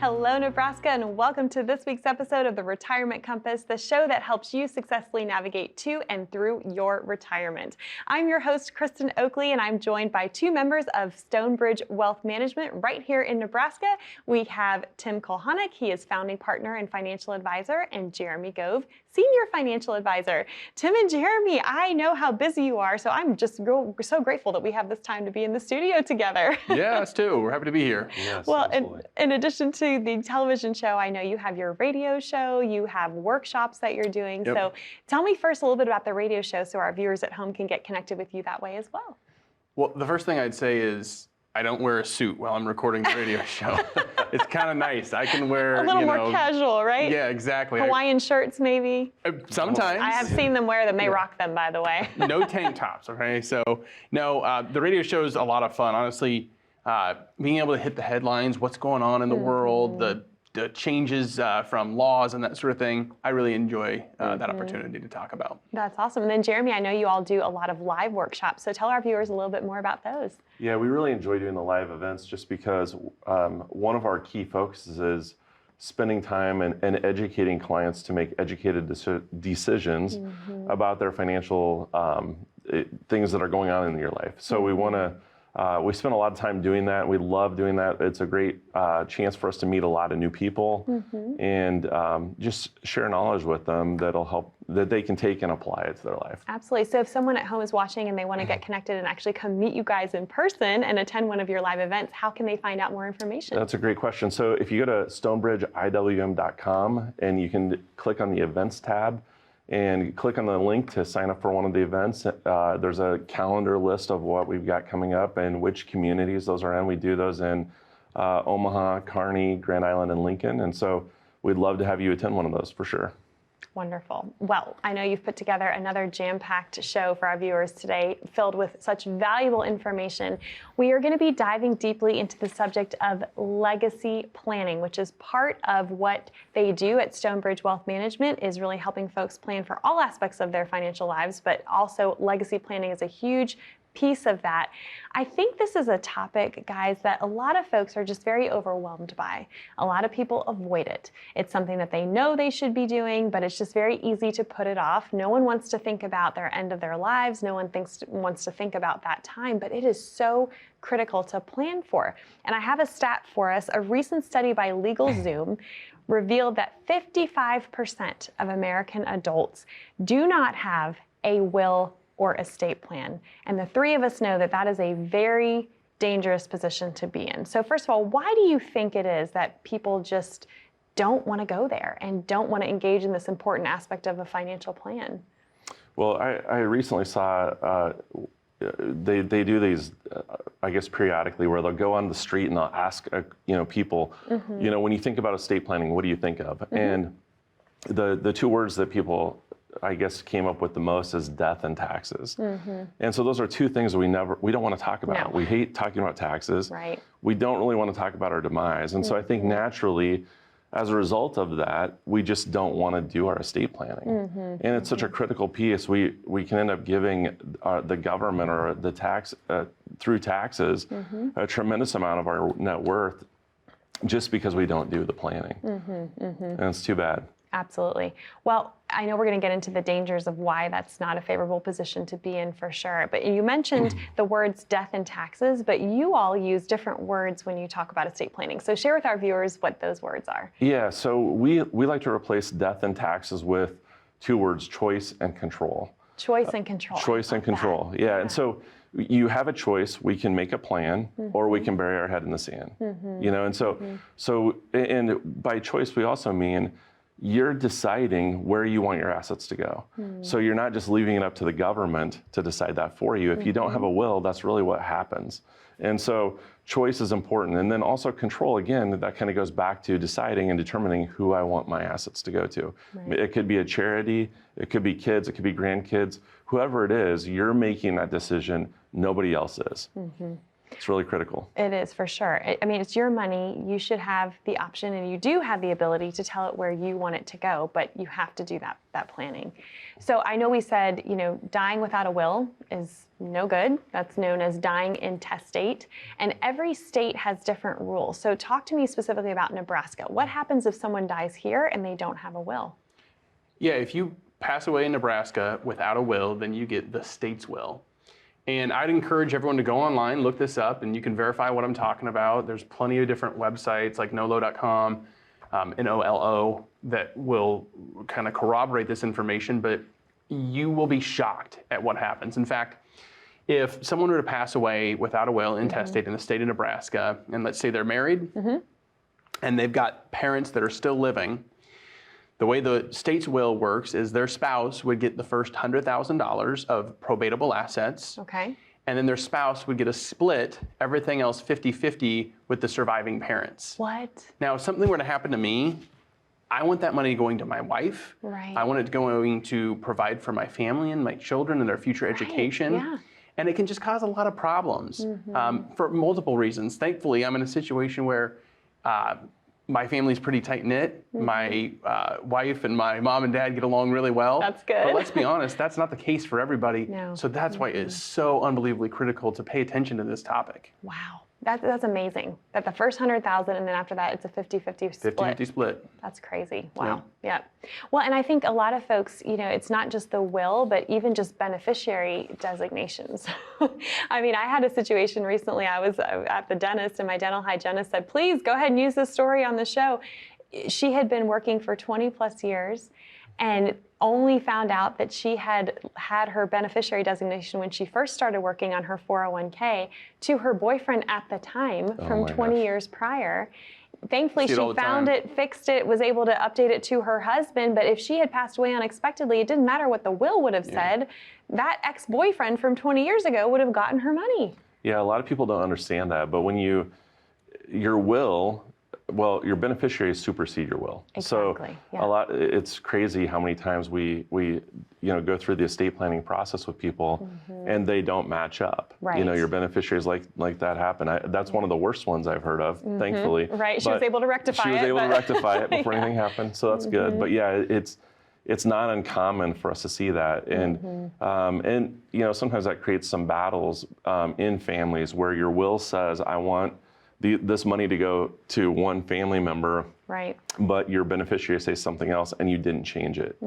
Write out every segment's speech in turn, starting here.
Hello, Nebraska, and welcome to this week's episode of the Retirement Compass, the show that helps you successfully navigate to and through your retirement. I'm your host, Kristen Oakley, and I'm joined by two members of Stonebridge Wealth Management right here in Nebraska. We have Tim Kulhanek, he is founding partner and financial advisor, and Jeremy Gove, senior financial advisor. Tim and Jeremy, I know how busy you are, so I'm just so grateful that we have this time to be in the studio together. Yeah, us too. We're happy to be here. Yes, well, in addition to the television show, I know you have your radio show, you have workshops that you're doing. Yep. So tell me first a little bit about the radio show so our viewers at home can get connected with you that way as well. Well, the first thing I'd say is I don't wear a suit while I'm recording the radio show. It's kind of nice. I can wear a little more casual, right? Yeah, exactly. Hawaiian shirts, maybe. Sometimes. I have seen them wear them. They rock them, by the way. No tank tops. Okay, so no, the radio show is a lot of fun. Honestly, being able to hit the headlines, what's going on in the world, the changes from laws and that sort of thing. I really enjoy that opportunity to talk about. That's awesome. And then Jeremy, I know you all do a lot of live workshops, so tell our viewers a little bit more about those. Yeah, we really enjoy doing the live events just because one of our key focuses is spending time and educating clients to make educated decisions about their financial things that are going on in your life. So we want to we spend a lot of time doing that. We love doing that. It's a great chance for us to meet a lot of new people and just share knowledge with them that'll help, that they can take and apply it to their life. Absolutely. So if someone at home is watching and they want to get connected and actually come meet you guys in person and attend one of your live events, how can they find out more information? That's a great question. So if you go to stonebridgeiwm.com and you can click on the events tab, and click on the link to sign up for one of the events. There's a calendar list of what we've got coming up and which communities those are in. We do those in Omaha, Kearney, Grand Island, and Lincoln. And so we'd love to have you attend one of those for sure. Wonderful. Well, I know you've put together another jam-packed show for our viewers today, filled with such valuable information. We are going to be diving deeply into the subject of legacy planning, which is part of what they do at Stonebridge Wealth Management, is really helping folks plan for all aspects of their financial lives, but also legacy planning is a huge piece of that. I think this is a topic, guys, that a lot of folks are just very overwhelmed by. A lot of people avoid it. It's something that they know they should be doing, but it's just very easy to put it off. No one wants to think about their end of their lives. No one wants to think about that time, but it is so critical to plan for. And I have a stat for us. A recent study by LegalZoom revealed that 55% of American adults do not have a will or estate plan. And the three of us know that that is a very dangerous position to be in. So first of all, why do you think it is that people just don't want to go there and don't want to engage in this important aspect of a financial plan? Well, I recently saw they do these, I guess, periodically, where they'll go on the street and they'll ask, people, when you think about estate planning, what do you think of? And the two words that people, I guess, came up with the most is death and taxes. And so those are two things that we don't want to talk about. No. We hate talking about taxes. Right. We don't really want to talk about our demise. And so I think naturally, as a result of that, we just don't want to do our estate planning. And it's such a critical piece. We can end up giving the government or the tax, through taxes, a tremendous amount of our net worth just because we don't do the planning. And it's too bad. Absolutely. Well, I know we're going to get into the dangers of why that's not a favorable position to be in for sure. But you mentioned the words death and taxes, but you all use different words when you talk about estate planning. So share with our viewers what those words are. Yeah, so we like to replace death and taxes with two words, choice and control. Choice and control. Choice and control, yeah. And so you have a choice. We can make a plan or we can bury our head in the sand. And so by choice, we also mean you're deciding where you want your assets to go. So you're not just leaving it up to the government to decide that for you. If you don't have a will, that's really what happens. And so choice is important. And then also control, again, that kind of goes back to deciding and determining who I want my assets to go to. Right. It could be a charity, it could be kids, it could be grandkids, whoever it is, you're making that decision, nobody else is. It's really critical. It is, for sure. I mean, it's your money. You should have the option, and you do have the ability to tell it where you want it to go, but you have to do that planning. So I know we said, dying without a will is no good. That's known as dying intestate. And every state has different rules. So talk to me specifically about Nebraska. What happens if someone dies here and they don't have a will? Yeah, if you pass away in Nebraska without a will, then you get the state's will. And I'd encourage everyone to go online, look this up, and you can verify what I'm talking about. There's plenty of different websites like nolo.com, NOLO, that will kind of corroborate this information, but you will be shocked at what happens. In fact, if someone were to pass away without a will, intestate, in the state of Nebraska, and let's say they're married, and they've got parents that are still living, the way the state's will works is their spouse would get the first $100,000 of probatable assets. Okay. And then their spouse would get a split, everything else 50-50 with the surviving parents. What? Now, if something were to happen to me, I want that money going to my wife. Right. I want it going to provide for my family and my children and their future education. Yeah. And it can just cause a lot of problems for multiple reasons. Thankfully, I'm in a situation where my family's pretty tight-knit. My wife and my mom and dad get along really well. That's good. But let's be honest, that's not the case for everybody. No. So that's why it's so unbelievably critical to pay attention to this topic. Wow. That's amazing. That the first 100,000 and then after that it's a 50-50 split. 50-50 split. That's crazy. Wow. Yeah. Well, and I think a lot of folks, it's not just the will, but even just beneficiary designations. I mean, I had a situation recently. I was at the dentist and my dental hygienist said, please go ahead and use this story on the show. She had been working for 20 plus years and only found out that she had her beneficiary designation when she first started working on her 401k to her boyfriend at the time from 20 years prior. Thankfully, she found it, fixed it, was able to update it to her husband. But if she had passed away unexpectedly, it didn't matter what the will would have said. That ex-boyfriend from 20 years ago would have gotten her money. Yeah, a lot of people don't understand that. But when your will, your beneficiaries supersede your will. Exactly. So it's crazy how many times we go through the estate planning process with people and they don't match up. Right. Your beneficiaries like that happen. That's one of the worst ones I've heard of, thankfully. Right. She was able to rectify it. She was able to rectify it before anything happened. So that's good. But yeah, it's not uncommon for us to see that. And sometimes that creates some battles in families where your will says, I want this money to go to one family member, right? But your beneficiary says something else, and you didn't change it.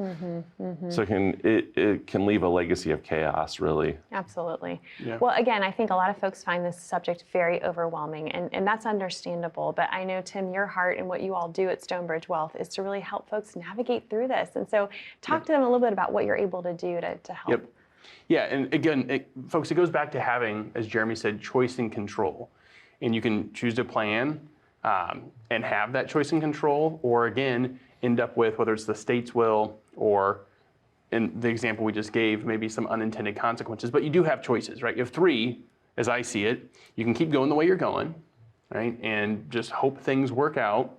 So it can leave a legacy of chaos, really. Absolutely. Yeah. Well, again, I think a lot of folks find this subject very overwhelming, and that's understandable. But I know, Tim, your heart and what you all do at Stonebridge Wealth is to really help folks navigate through this. And so, talk to them a little bit about what you're able to do to help. Yep. Yeah, and again, folks, it goes back to having, as Jeremy said, choice and control. And you can choose to plan and have that choice and control, or again, end up with, whether it's the state's will or, in the example we just gave, maybe some unintended consequences. But you do have choices, right? You have three, as I see it. You can keep going the way you're going, right? And just hope things work out.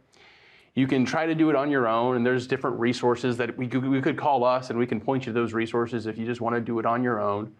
You can try to do it on your own, and there's different resources that we could call us, and we can point you to those resources if you just want to do it on your own.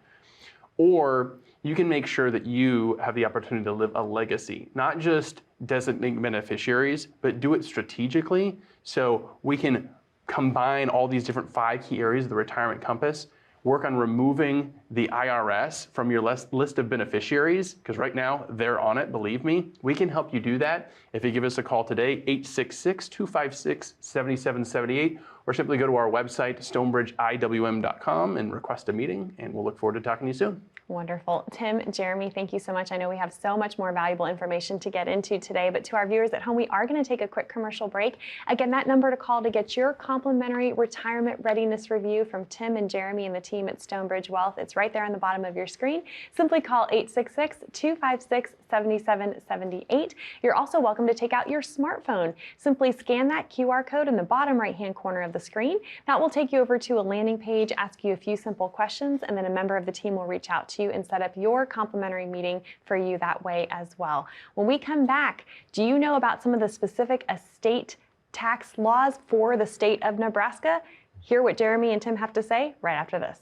Or you can make sure that you have the opportunity to live a legacy, not just designate beneficiaries, but do it strategically so we can combine all these different 5 key areas of the retirement compass, work on removing the IRS from your list of beneficiaries, because right now they're on it, believe me. We can help you do that if you give us a call today, 866-256-7778, or simply go to our website, stonebridgeiwm.com, and request a meeting, and we'll look forward to talking to you soon. Wonderful. Tim, Jeremy, thank you so much. I know we have so much more valuable information to get into today, but to our viewers at home, we are going to take a quick commercial break. Again, that number to call to get your complimentary retirement readiness review from Tim and Jeremy and the team at Stonebridge Wealth, it's right there on the bottom of your screen. Simply call 866-256-7778. You're also welcome to take out your smartphone. Simply scan that QR code in the bottom right-hand corner of the screen. That will take you over to a landing page, ask you a few simple questions, and then a member of the team will reach out to you and set up your complimentary meeting for you that way as well. When we come back, do you know about some of the specific estate tax laws for the state of Nebraska? Hear what Jeremy and Tim have to say right after this.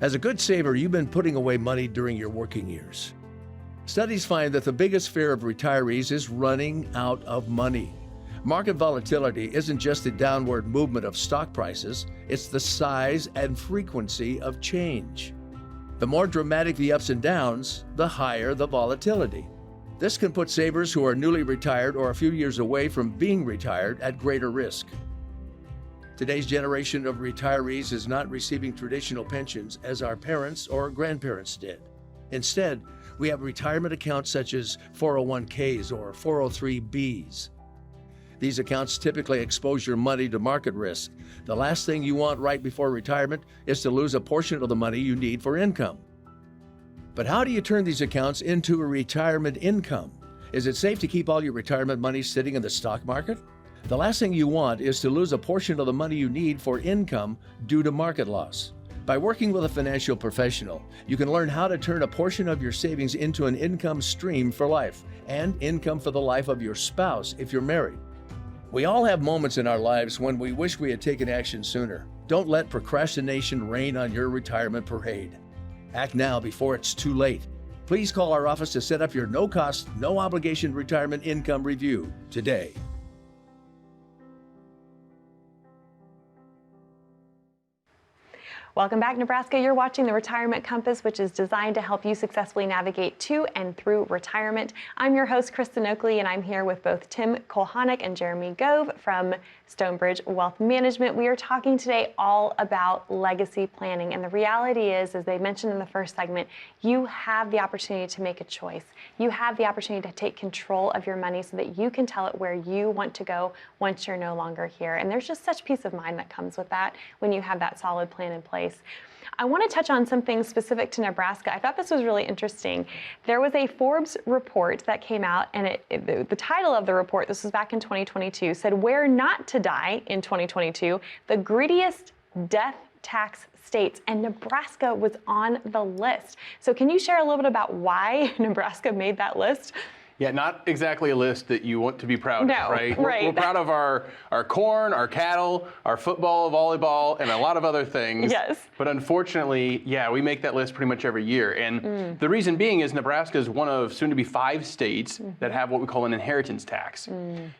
As a good saver, you've been putting away money during your working years. Studies find that the biggest fear of retirees is running out of money. Market volatility isn't just the downward movement of stock prices, it's the size and frequency of change. The more dramatic the ups and downs, the higher the volatility. This can put savers who are newly retired or a few years away from being retired at greater risk. Today's generation of retirees is not receiving traditional pensions as our parents or grandparents did. Instead, we have retirement accounts such as 401ks or 403bs. These accounts typically expose your money to market risk. The last thing you want right before retirement is to lose a portion of the money you need for income. But how do you turn these accounts into a retirement income? Is it safe to keep all your retirement money sitting in the stock market? The last thing you want is to lose a portion of the money you need for income due to market loss. By working with a financial professional, you can learn how to turn a portion of your savings into an income stream for life and income for the life of your spouse if you're married. We all have moments in our lives when we wish we had taken action sooner. Don't let procrastination reign on your retirement parade. Act now before it's too late. Please call our office to set up your no-cost, no-obligation retirement income review today. Welcome back, Nebraska. You're watching the Retirement Compass, which is designed to help you successfully navigate to and through retirement. I'm your host, Kristen Oakley, and I'm here with both Tim Kulhanek and Jeremy Gove from Stonebridge Wealth Management. We are talking today all about legacy planning, and the reality is, as they mentioned in the first segment, you have the opportunity to make a choice. You have the opportunity to take control of your money so that you can tell it where you want to go once you're no longer here. And there's just such peace of mind that comes with that when you have that solid plan in place. I want to touch on something specific to Nebraska. I thought this was really interesting. There was a Forbes report that came out, and the title of the report, this was back in 2022, said Where Not to Die in 2022, the grittiest death tax states, and Nebraska was on the list. So can you share a little bit about why Nebraska made that list? Yeah, not exactly a list that you want to be proud No, of, right? right. We're proud of our corn, our cattle, our football, volleyball, and a lot of other things. Yes. But unfortunately, yeah, we make that list pretty much every year. And the reason being is Nebraska is one of soon to be 5 states that have what we call an inheritance tax.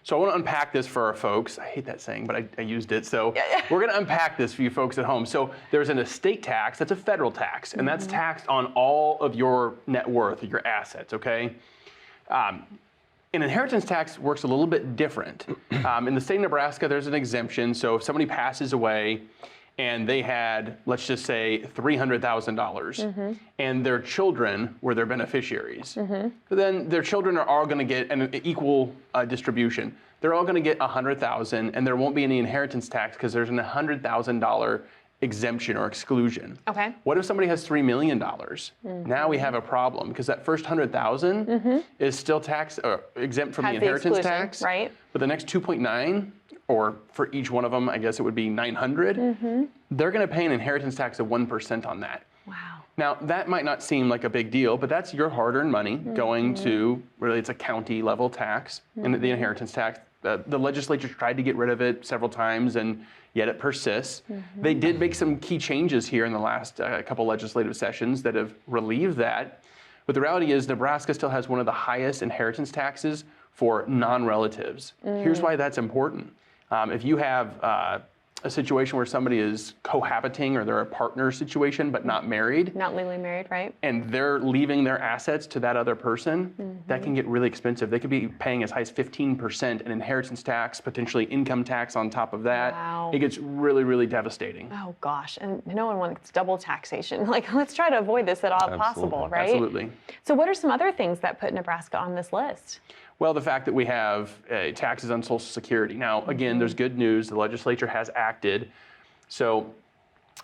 So I want to unpack this for our folks. I hate that saying, but I used it. So we're going to unpack this for you folks at home. So there's an estate tax, that's a federal tax, and that's taxed on all of your net worth, your assets, okay? An inheritance tax works a little bit different. In the state of Nebraska, there's an exemption. So if somebody passes away and they had, let's just say, $300,000, and their children were their beneficiaries, then their children are all going to get an equal distribution. They're all going to get $100,000, and there won't be any inheritance tax because there's an $100,000 exemption or exclusion. Okay. What if somebody has $3 million? Now we have a problem because that first $100,000 is still tax exempt from the inheritance tax, right? But the next 2.9, or for each one of them, I guess it would be 900. They're going to pay an inheritance tax of 1% on that. Wow. Now that might not seem like a big deal, but that's your hard-earned money going to, really, it's a county level tax, and the inheritance tax. The legislature tried to get rid of it several times, and yet it persists. They did make some key changes here in the last couple legislative sessions that have relieved that. But the reality is Nebraska still has one of the highest inheritance taxes for non-relatives. Here's why that's important. If you have a situation where somebody is cohabiting or they're a partner situation but not married. Not legally married, right? And they're leaving their assets to that other person, that can get really expensive. They could be paying as high as 15% in inheritance tax, potentially income tax on top of that. Wow. It gets really, really devastating. Oh gosh, and no one wants double taxation. Like, let's try to avoid this at all possible, right? Absolutely. So what are some other things that put Nebraska on this list? Well, the fact that we have taxes on Social Security. Now, again, there's good news. The legislature has acted. So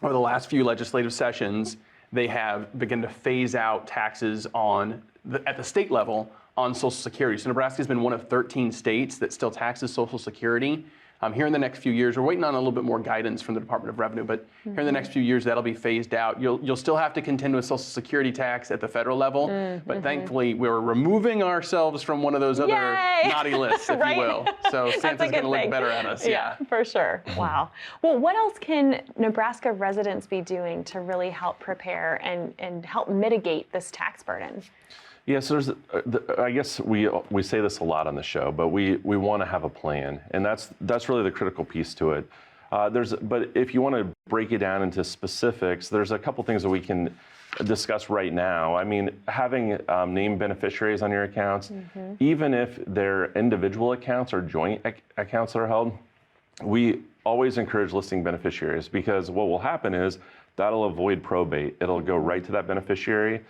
over the last few legislative sessions, they have begun to phase out taxes at the state level on Social Security. So Nebraska has been one of 13 states that still taxes Social Security. Here in the next few years, we're waiting on a little bit more guidance from the Department of Revenue, but here in the next few years, that'll be phased out. You'll still have to contend with Social Security tax at the federal level, but thankfully, we're removing ourselves from one of those other naughty lists, if you will. So Santa's going to look better at us. Yeah, for sure. Wow. Well, what else can Nebraska residents be doing to really help prepare and help mitigate this tax burden? Yeah, so I guess we say this a lot on the show, but we want to have a plan, and that's really the critical piece to it. But if you want to break it down into specifics, there's a couple things that we can discuss right now. I mean, having named beneficiaries on your accounts, even if they're individual accounts or joint accounts that are held, we always encourage listing beneficiaries, because what will happen is that'll avoid probate. It'll go right to that beneficiary.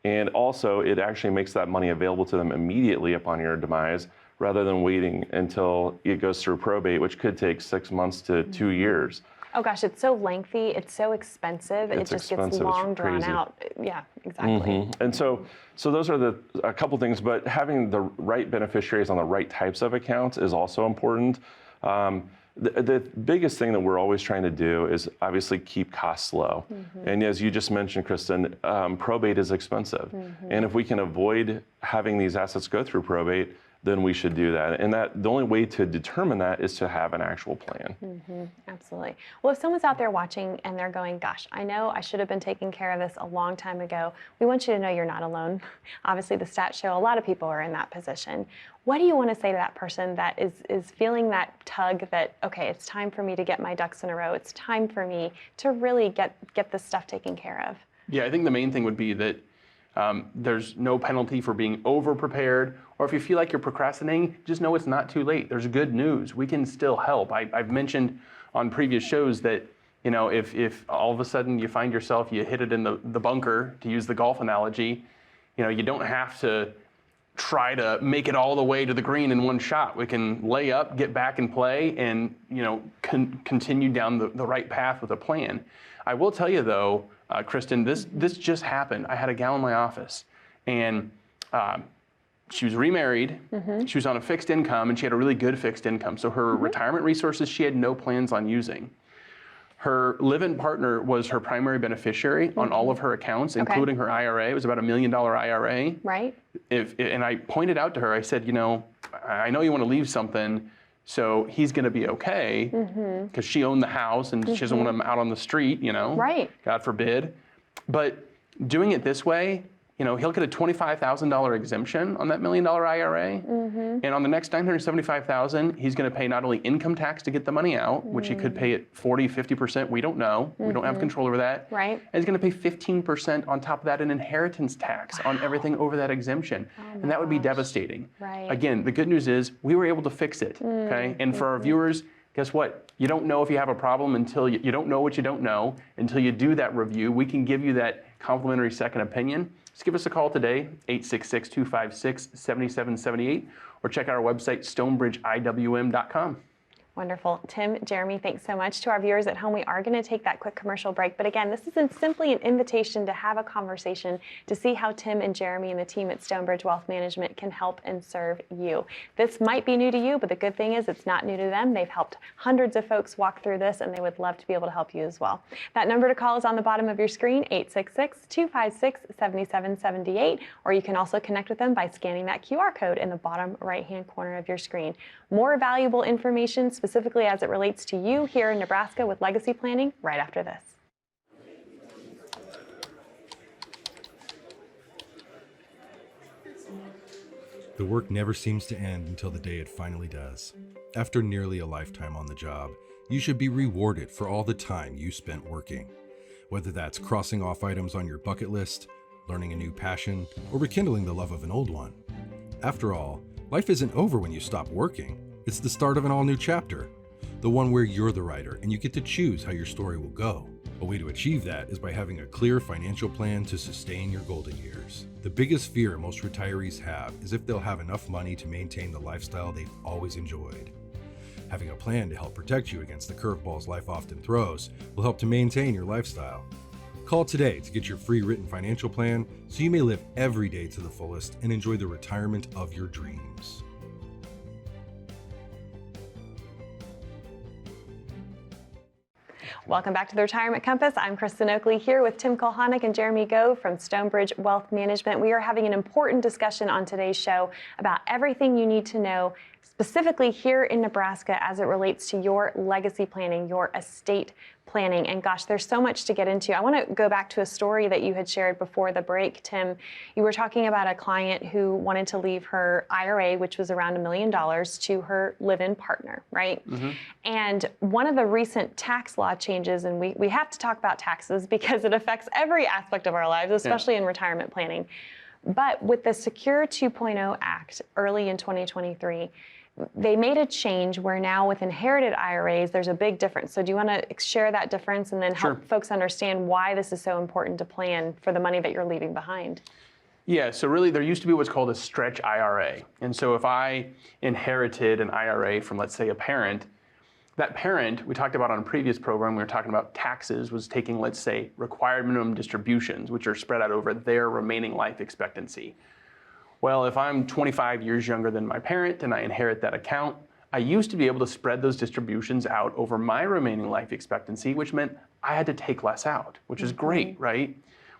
And also, it actually makes that money available to them immediately upon your demise, rather than waiting until it goes through probate, which could take 6 months to 2 years. Oh gosh, it's so lengthy, it's so expensive, It's it just expensive, gets long it's drawn crazy. out. Yeah, exactly. And so those are a couple things, but having the right beneficiaries on the right types of accounts is also important. The biggest thing that we're always trying to do is obviously keep costs low. And as you just mentioned, Kristen, probate is expensive. And if we can avoid having these assets go through probate, then we should do that. And the only way to determine that is to have an actual plan. Absolutely. Well, if someone's out there watching and they're going, gosh, I know I should have been taking care of this a long time ago, we want you to know you're not alone. Obviously, the stats show a lot of people are in that position. What do you want to say to that person that is feeling that tug that, okay, it's time for me to get my ducks in a row. It's time for me to really get this stuff taken care of? Yeah, I think the main thing would be that there's no penalty for being over-prepared, or if you feel like you're procrastinating, just know it's not too late. There's good news. We can still help. I've mentioned on previous shows that, you know, if all of a sudden you find yourself, you hit it in the bunker, to use the golf analogy, you know, you don't have to try to make it all the way to the green in one shot. We can lay up, get back and play, and, you know, continue down the right path with a plan. I will tell you though, Kristen, this just happened. I had a gal in my office, and she was remarried. She was on a fixed income, and she had a really good fixed income. So her retirement resources, she had no plans on using. Her live-in partner was her primary beneficiary on all of her accounts, including her IRA. It was about $1 million IRA. Right. And I pointed out to her, I said, you know, I know you want to leave something, so he's going to be okay, because she owned the house and she doesn't want him out on the street, you know, Right. God forbid. But doing it this way, you know, he'll get a $25,000 exemption on that $1 million IRA. And on the next $975,000, he's going to pay not only income tax to get the money out, which he could pay at 40, 50%. We don't know. We don't have control over that. Right. And he's going to pay 15% on top of that in inheritance tax on everything over that exemption. And that would be devastating. Right. Again, the good news is we were able to fix it. Okay. And for our viewers, guess what? You don't know if you have a problem until you don't know what you don't know until you do that review. We can give you that complimentary second opinion. Just give us a call today, 866-256-7778, or check out our website, stonebridgeiwm.com. Wonderful. Tim, Jeremy, thanks so much. To our viewers at home, we are going to take that quick commercial break. But again, this isn't simply an invitation to have a conversation to see how Tim and Jeremy and the team at Stonebridge Wealth Management can help and serve you. This might be new to you, but the good thing is it's not new to them. They've helped hundreds of folks walk through this, and they would love to be able to help you as well. That number to call is on the bottom of your screen, 866-256-7778, or you can also connect with them by scanning that QR code in the bottom right-hand corner of your screen. More valuable information, specifically as it relates to you here in Nebraska with legacy planning, right after this. The work never seems to end until the day it finally does. After nearly a lifetime on the job, you should be rewarded for all the time you spent working. Whether that's crossing off items on your bucket list, learning a new passion, or rekindling the love of an old one. After all, life isn't over when you stop working. It's the start of an all-new chapter, the one where you're the writer and you get to choose how your story will go. A way to achieve that is by having a clear financial plan to sustain your golden years. The biggest fear most retirees have is if they'll have enough money to maintain the lifestyle they've always enjoyed. Having a plan to help protect you against the curveballs life often throws will help to maintain your lifestyle. Call today to get your free written financial plan so you may live every day to the fullest and enjoy the retirement of your dreams. Welcome back to the Retirement Compass. I'm Kristen Oakley here with Tim Kulhanek and Jeremy Gove from Stonebridge Wealth Management. We are having an important discussion on today's show about everything you need to know specifically here in Nebraska as it relates to your legacy planning, your estate planning. And gosh, there's so much to get into. I want to go back to a story that you had shared before the break, Tim. You were talking about a client who wanted to leave her IRA, which was around $1 million, to her live-in partner, right? Mm-hmm. And one of the recent tax law changes, and we have to talk about taxes because it affects every aspect of our lives, especially in retirement planning. But with the Secure 2.0 Act early in 2023, they made a change where now with inherited IRAs, there's a big difference. So do you want to share that difference and then help folks understand why this is so important to plan for the money that you're leaving behind? Yeah, so really there used to be what's called a stretch IRA. And so if I inherited an IRA from, let's say, a parent, that parent, we talked about on a previous program, we were talking about taxes, was taking, let's say, required minimum distributions, which are spread out over their remaining life expectancy. Well, if I'm 25 years younger than my parent and I inherit that account, I used to be able to spread those distributions out over my remaining life expectancy, which meant I had to take less out, which is great, right?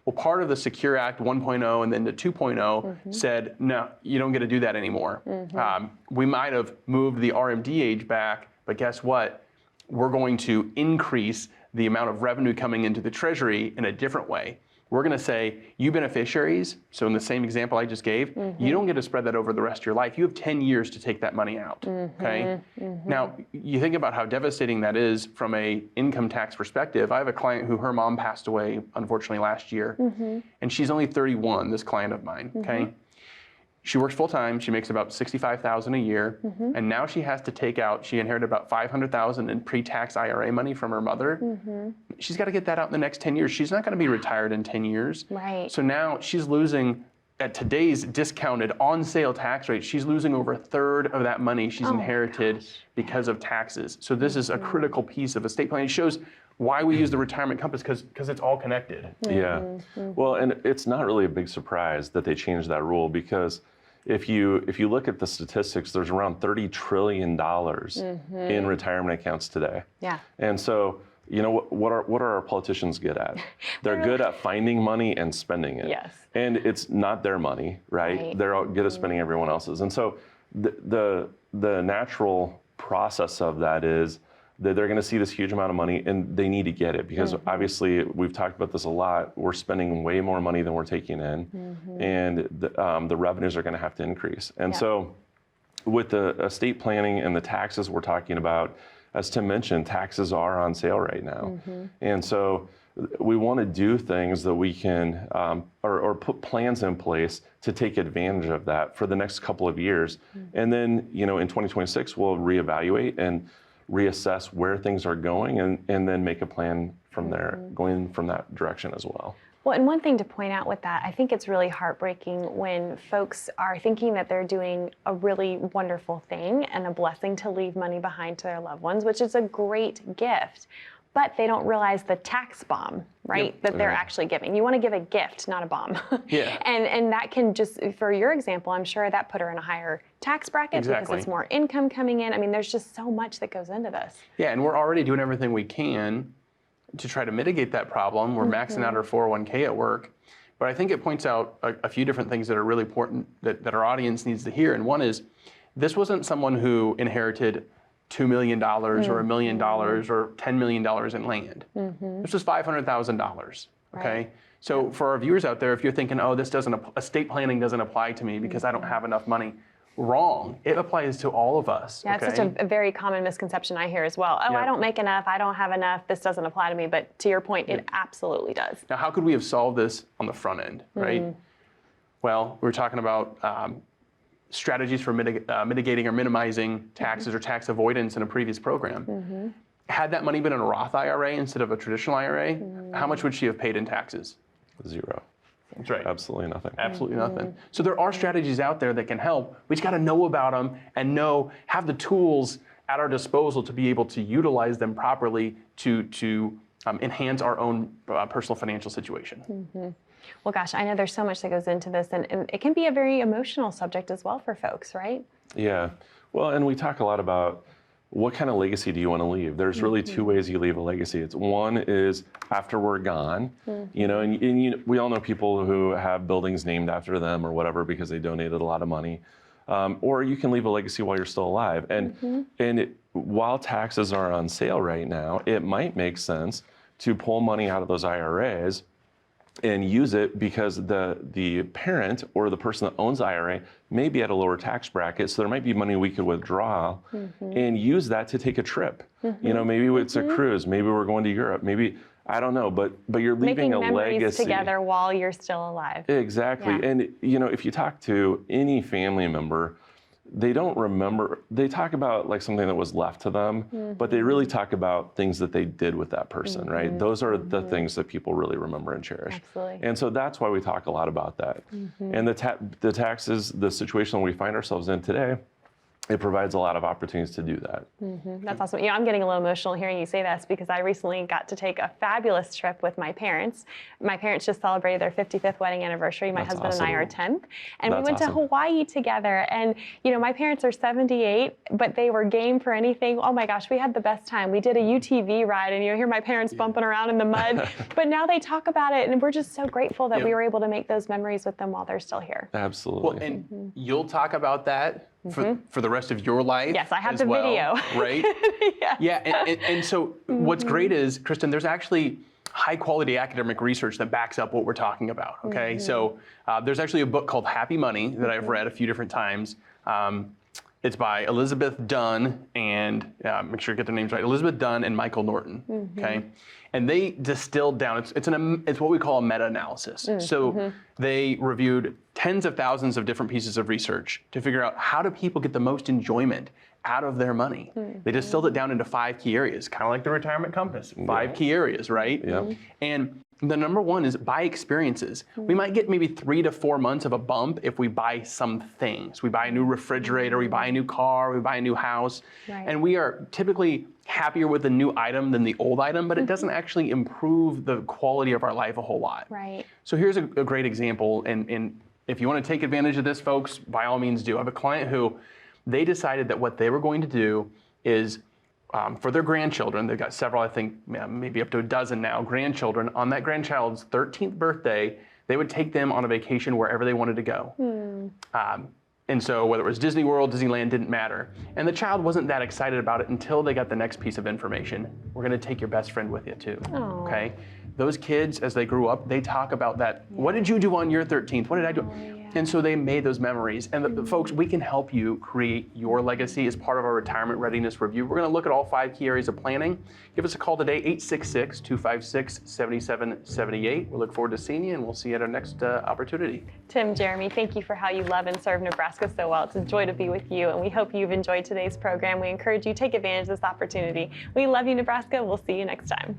Well, part of the Secure Act 1.0 and then the 2.0 said, no, you don't get to do that anymore. We might have moved the RMD age back, but guess what? We're going to increase the amount of revenue coming into the Treasury in a different way. We're going to say, you beneficiaries, so in the same example I just gave, you don't get to spread that over the rest of your life. You have 10 years to take that money out, okay? Now, you think about how devastating that is from a income tax perspective. I have a client who her mom passed away, unfortunately, last year, and she's only 31, this client of mine, okay? She works full time. She makes about $65,000 a year, and now she has to take out. She inherited about $500,000 in pre-tax IRA money from her mother. She's got to get that out in the next 10 years. She's not going to be retired in 10 years. Right. So now she's losing, at today's discounted on-sale tax rate, she's losing over a third of that money she's inherited because of taxes. So this is a critical piece of estate planning. It shows why we use the retirement compass, because it's all connected. Yeah. Well, and it's not really a big surprise that they changed that rule, because if you look at the statistics, there's around $30 trillion in retirement accounts today. Yeah. And so, you know, what are our politicians good at? They're good at finding money and spending it. Yes. And it's not their money, right? They're all good at spending everyone else's. And so the natural process of that is that they're going to see this huge amount of money and they need to get it, because obviously we've talked about this a lot. We're spending way more money than we're taking in, and the revenues are going to have to increase. And so with the estate planning and the taxes we're talking about, as Tim mentioned, taxes are on sale right now. And so we want to do things that we can, or put plans in place to take advantage of that for the next couple of years. And then, you know, in 2026, we'll reevaluate and reassess where things are going, and then make a plan from there, going from that direction as well. Well, and one thing to point out with that, I think it's really heartbreaking when folks are thinking that they're doing a really wonderful thing and a blessing to leave money behind to their loved ones, which is a great gift, but they don't realize the tax bomb, right, that they're actually giving. You want to give a gift, not a bomb. And that can just, for your example, I'm sure that put her in a higher tax bracket because it's more income coming in. I mean, there's just so much that goes into this. Yeah, and we're already doing everything we can to try to mitigate that problem. We're maxing out our 401k at work. But I think it points out a few different things that are really important that our audience needs to hear. And one is, this wasn't someone who inherited $2 million or $1 million or $10 million in land. This was $500,000, okay? So for our viewers out there, if you're thinking, oh, this doesn't, estate planning doesn't apply to me because I don't have enough money, wrong. It applies to all of us. Yeah, it's such a very common misconception I hear as well. Oh, I don't make enough, I don't have enough, this doesn't apply to me. But to your point, it absolutely does. Now, how could we have solved this on the front end, right? Well, we were talking about strategies for mitigating or minimizing taxes or tax avoidance in a previous program. Had that money been in a Roth IRA instead of a traditional IRA, how much would she have paid in taxes? Zero. That's right. Absolutely nothing. Absolutely nothing. So there are strategies out there that can help. We just got to know about them and have the tools at our disposal to be able to utilize them properly to enhance our own personal financial situation. Well, gosh, I know there's so much that goes into this, and it can be a very emotional subject as well for folks, right? Yeah. Well, and we talk a lot about what kind of legacy do you want to leave? There's really two ways you leave a legacy. It's one is after we're gone, you know, and we all know people who have buildings named after them or whatever because they donated a lot of money. or you can leave a legacy while you're still alive. And while taxes are on sale right now, it might make sense to pull money out of those IRAs and use it, because the parent or the person that owns the IRA may be at a lower tax bracket, so there might be money we could withdraw and use that to take a trip. You know, maybe it's a cruise, maybe we're going to Europe, maybe, I don't know, but you're leaving Making a memories legacy together while you're still alive. Exactly. Yeah. And you know, if you talk to any family member, they don't remember, they talk about like something that was left to them, but they really talk about things that they did with that person, right? Those are the things that people really remember and cherish. Absolutely. And so that's why we talk a lot about that. And the taxes, the situation we find ourselves in today, it provides a lot of opportunities to do that. That's awesome. You know, I'm getting a little emotional hearing you say this, because I recently got to take a fabulous trip with my parents. My parents just celebrated their 55th wedding anniversary. My That's husband and I are awesome. 10th. And we That's went to awesome. Hawaii together. And, you know, my parents are 78, but they were game for anything. Oh my gosh, we had the best time. We did a UTV ride, and you hear my parents bumping around in the mud. But now they talk about it, and we're just so grateful that we were able to make those memories with them while they're still here. Absolutely. Well, and you'll talk about that for the rest of your life. Yes, I have as the well, video. Right? Yeah, and so what's great is, Kristen, there's actually high quality academic research that backs up what we're talking about, okay? So there's actually a book called Happy Money that I've read a few different times. It's by Elizabeth Dunn and, make sure you get their names right, Elizabeth Dunn and Michael Norton, okay? And they distilled down, it's what we call a meta-analysis. So they reviewed tens of thousands of different pieces of research to figure out, how do people get the most enjoyment out of their money? They distilled it down into 5 key areas, kind of like the retirement compass, 5 key areas, right? And the number one is buy experiences. We might get maybe 3 to 4 months of a bump if we buy some things. We buy a new refrigerator, we buy a new car, we buy a new house. And we are typically happier with the new item than the old item, but it doesn't actually improve the quality of our life a whole lot. Right. So here's a great example, and if you want to take advantage of this, folks, by all means do. I have a client who, they decided that what they were going to do is, for their grandchildren, they've got several, I think maybe up to a dozen now, grandchildren, on that grandchild's 13th birthday, they would take them on a vacation wherever they wanted to go. And so whether it was Disney World, Disneyland, didn't matter. And the child wasn't that excited about it until they got the next piece of information. We're gonna take your best friend with you too, okay? Those kids, as they grew up, they talk about that. What did you do on your 13th? What did I do? And so they made those memories. And the folks, we can help you create your legacy as part of our retirement readiness review. We're gonna look at all 5 key areas of planning. Give us a call today, 866-256-7778. We look forward to seeing you, and we'll see you at our next opportunity. Tim, Jeremy, thank you for how you love and serve Nebraska so well. It's a joy to be with you, and we hope you've enjoyed today's program. We encourage you to take advantage of this opportunity. We love you, Nebraska. We'll see you next time.